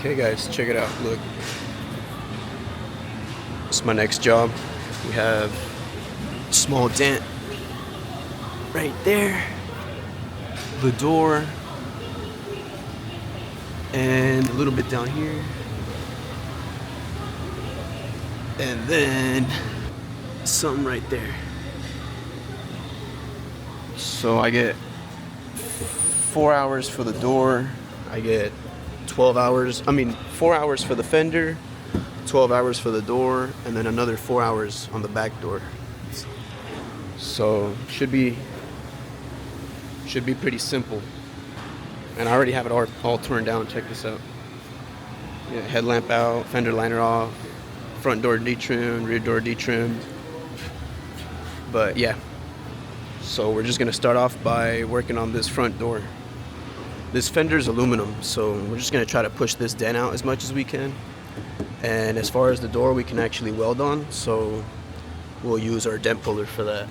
Okay guys, check it out. Look, this is my next job. We have a small dent right there, the door, and a little bit down here, and then something right there. So I get 4 hours for the door. I get 4 hours for the fender, 12 hours for the door, and then another 4 hours on the back door. So should be pretty simple. And I already have it all torn down. Check this out. Yeah, headlamp out, fender liner off, front door detrimmed, rear door detrimmed. But yeah, so we're just gonna start off by working on this front door. This fender's aluminum, so we're just gonna try to push this dent out as much as we can. And as far as the door, we can actually weld on, so we'll use our dent puller for that.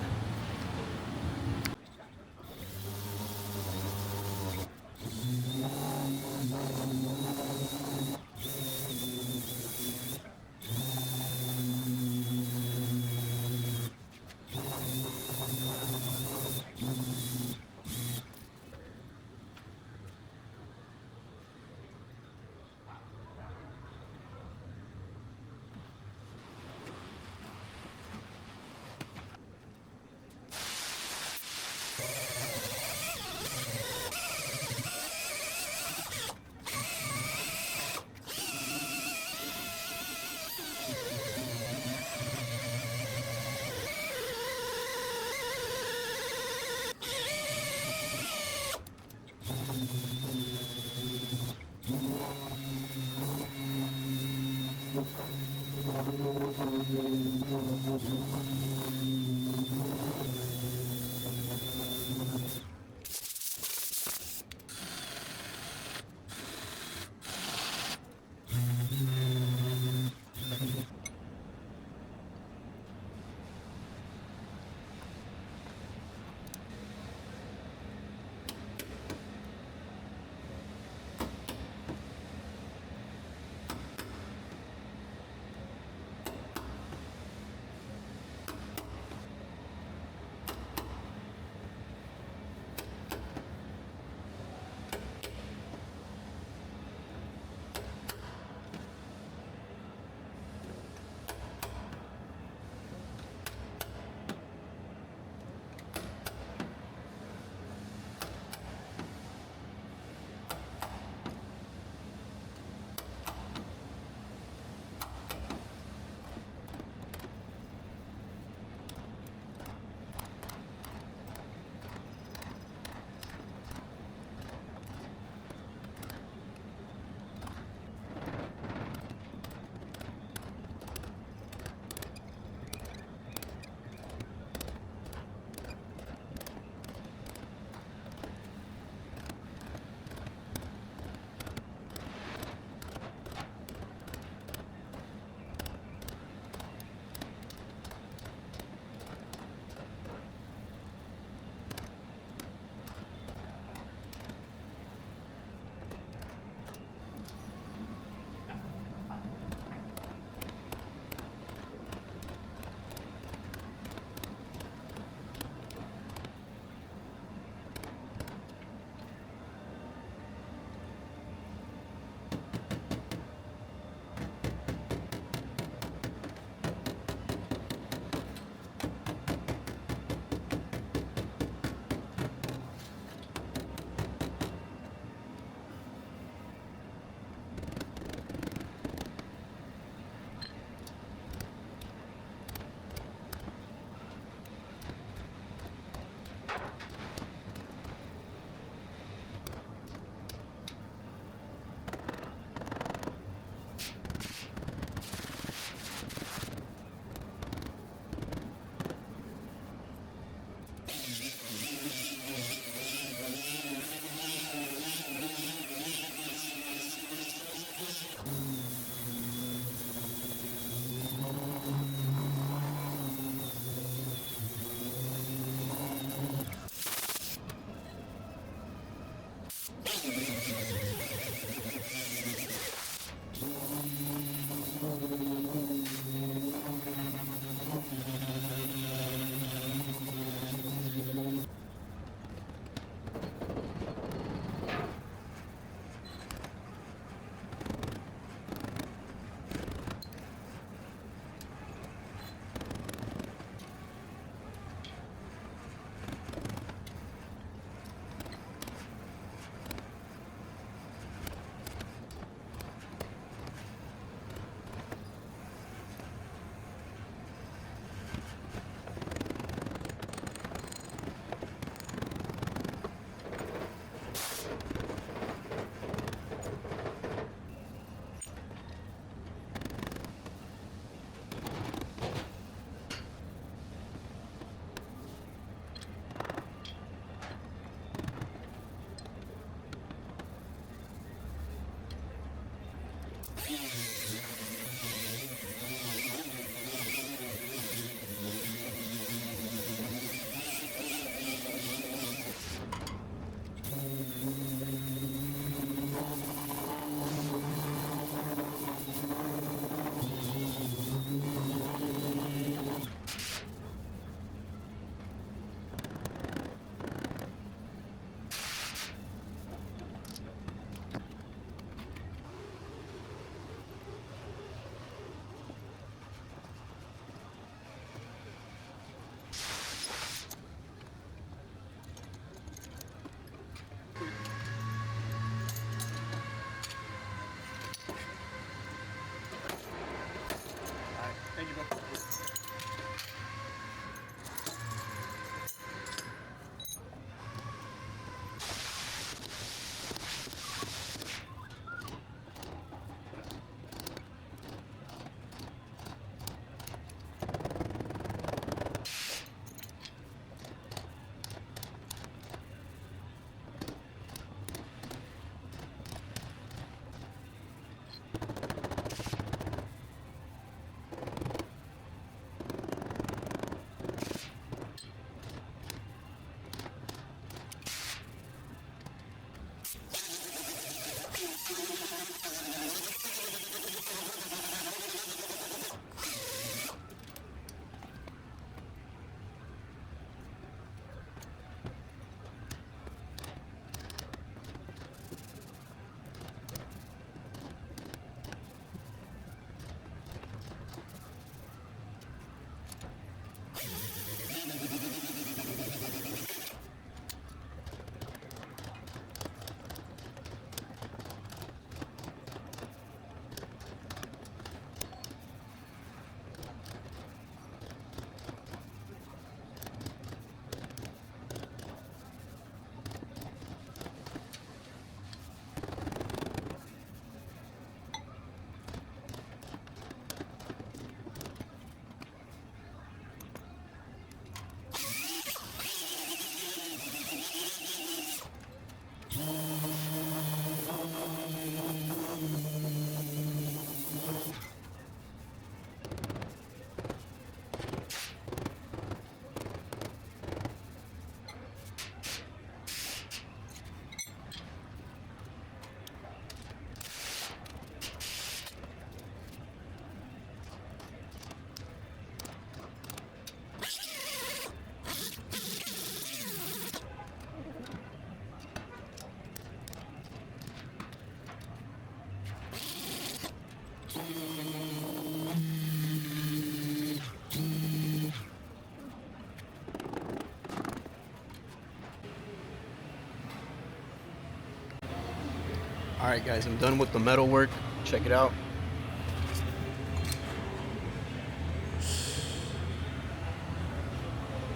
All right, guys, I'm done with the metal work. Check it out.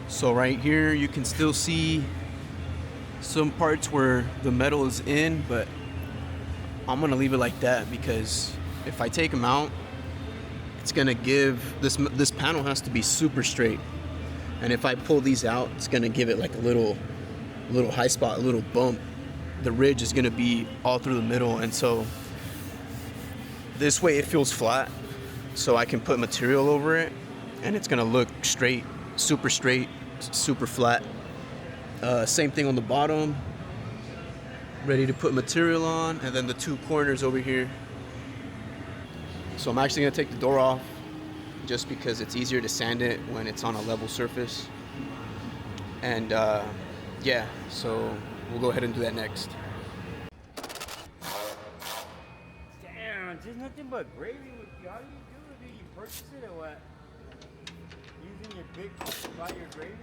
So right here, you can still see some parts where the metal is in, but I'm gonna leave it like that because if I take them out, it's gonna give this panel has to be super straight, and if I pull these out, it's gonna give it like a little high spot, a little bump. The ridge is gonna be all through the middle, and so this way it feels flat, so I can put material over it, and it's gonna look straight, super flat. Same thing on the bottom. Ready to put material on, and then the two corners over here. So I'm actually gonna take the door off just because it's easier to sand it when it's on a level surface. And yeah, so we'll go ahead and do that next. Damn, there's nothing but gravy with you. How do you do it? Do you purchase it or what? Using your big to buy your gravy?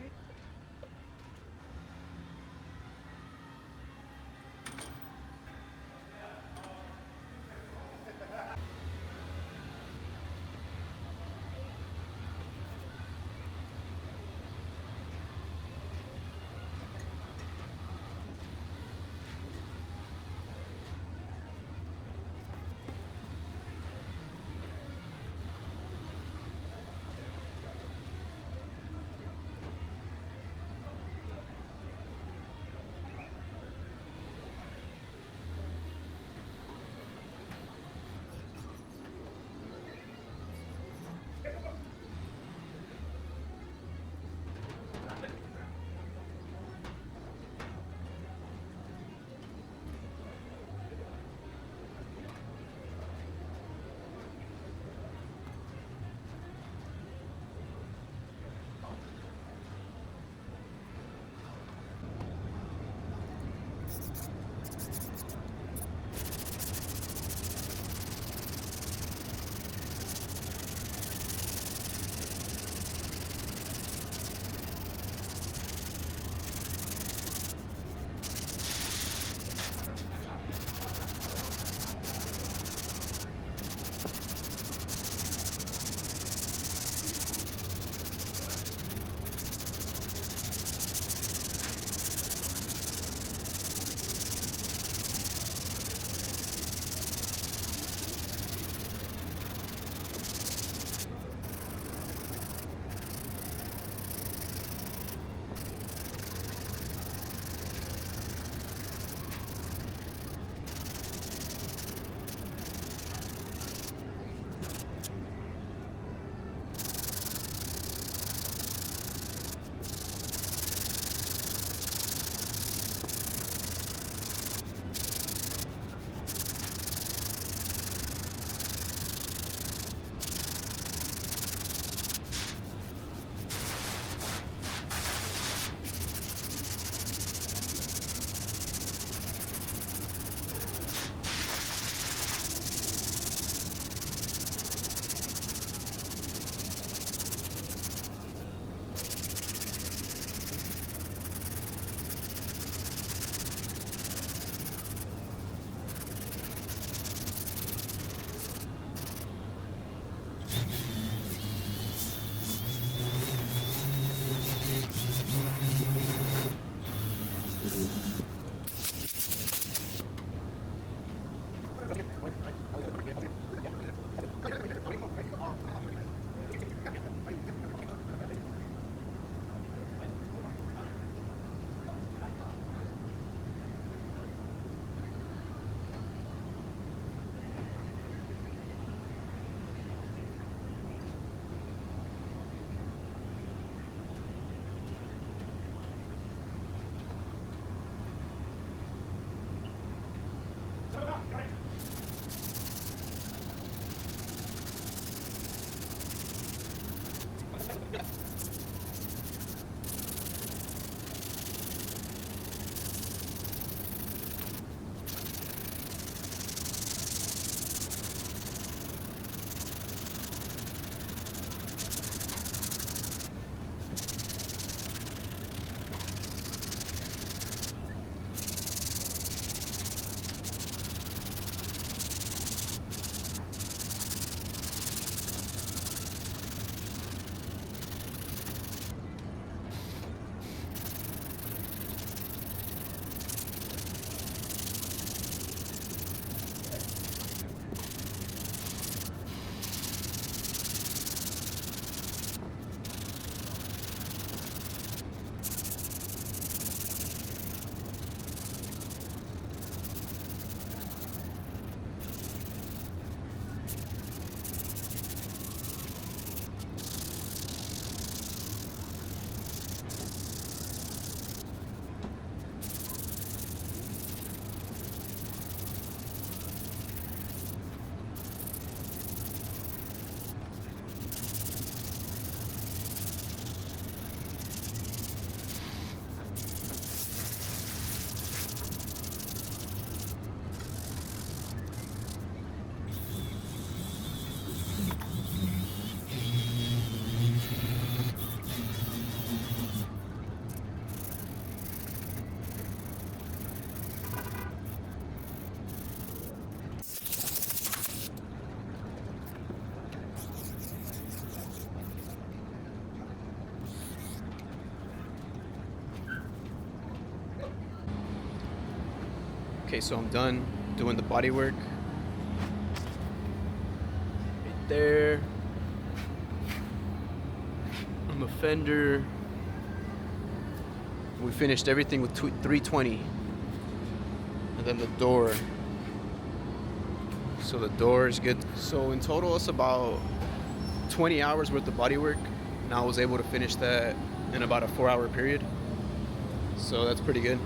Okay, so I'm done doing the body work. Right there. On the fender. We finished everything with 320. And then the door. So the door is good. So in total, it's about 20 hours worth of body work. And I was able to finish that in about a 4-hour period. So that's pretty good.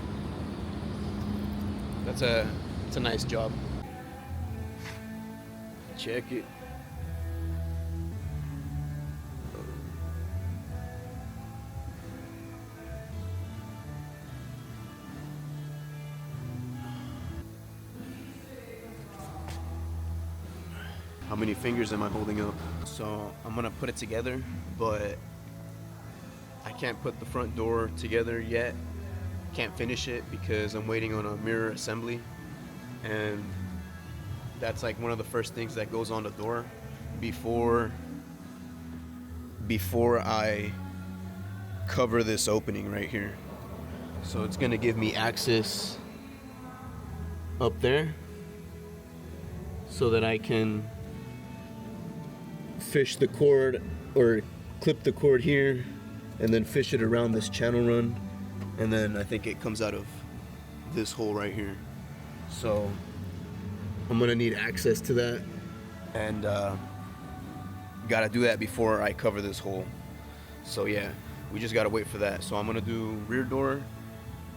It's a nice job. Check it. How many fingers am I holding up? So I'm gonna put it together, but I can't put the front door together yet. Can't finish it because I'm waiting on a mirror assembly, and that's like one of the first things that goes on the door before I cover this opening right here. So it's gonna give me access up there so that I can fish the cord or clip the cord here and then fish it around this channel run, and then I think it comes out of this hole right here. So I'm gonna need access to that, and gotta do that before I cover this hole. So yeah, we just gotta wait for that. So I'm gonna do rear door,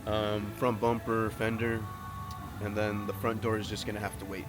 front bumper, fender, and then the front door is just gonna have to wait.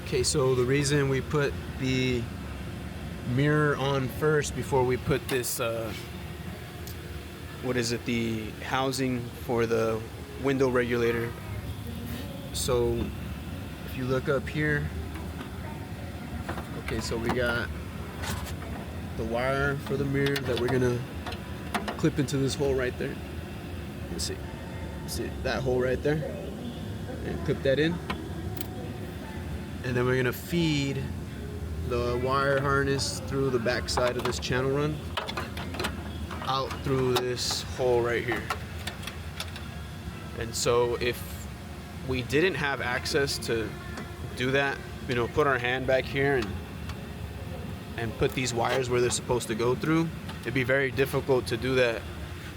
Okay, so the reason we put the mirror on first before we put this, what is it, the housing for the window regulator. So if you look up here, okay, so we got the wire for the mirror that we're gonna clip into this hole right there. Let's see that hole right there, and clip that in. And then we're gonna feed the wire harness through the back side of this channel run out through this hole right here. And so if we didn't have access to do that, you know, put our hand back here and put these wires where they're supposed to go through, it'd be very difficult to do that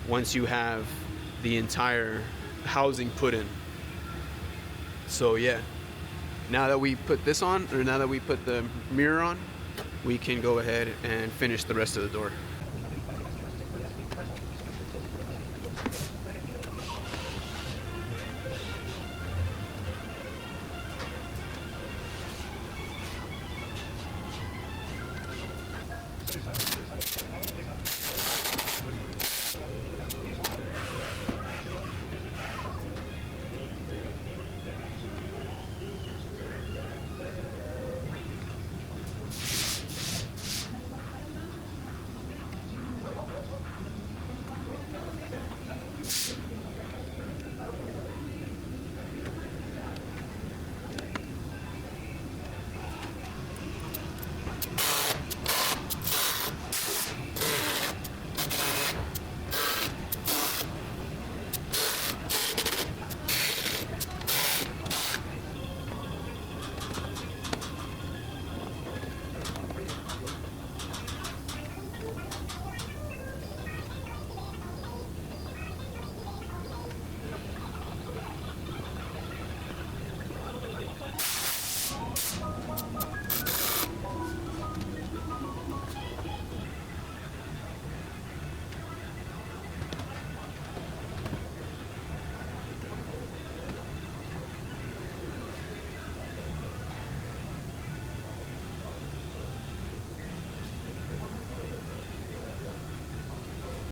once you have the entire housing put in. So yeah. Now that we put this on, or now that we put the mirror on, we can go ahead and finish the rest of the door.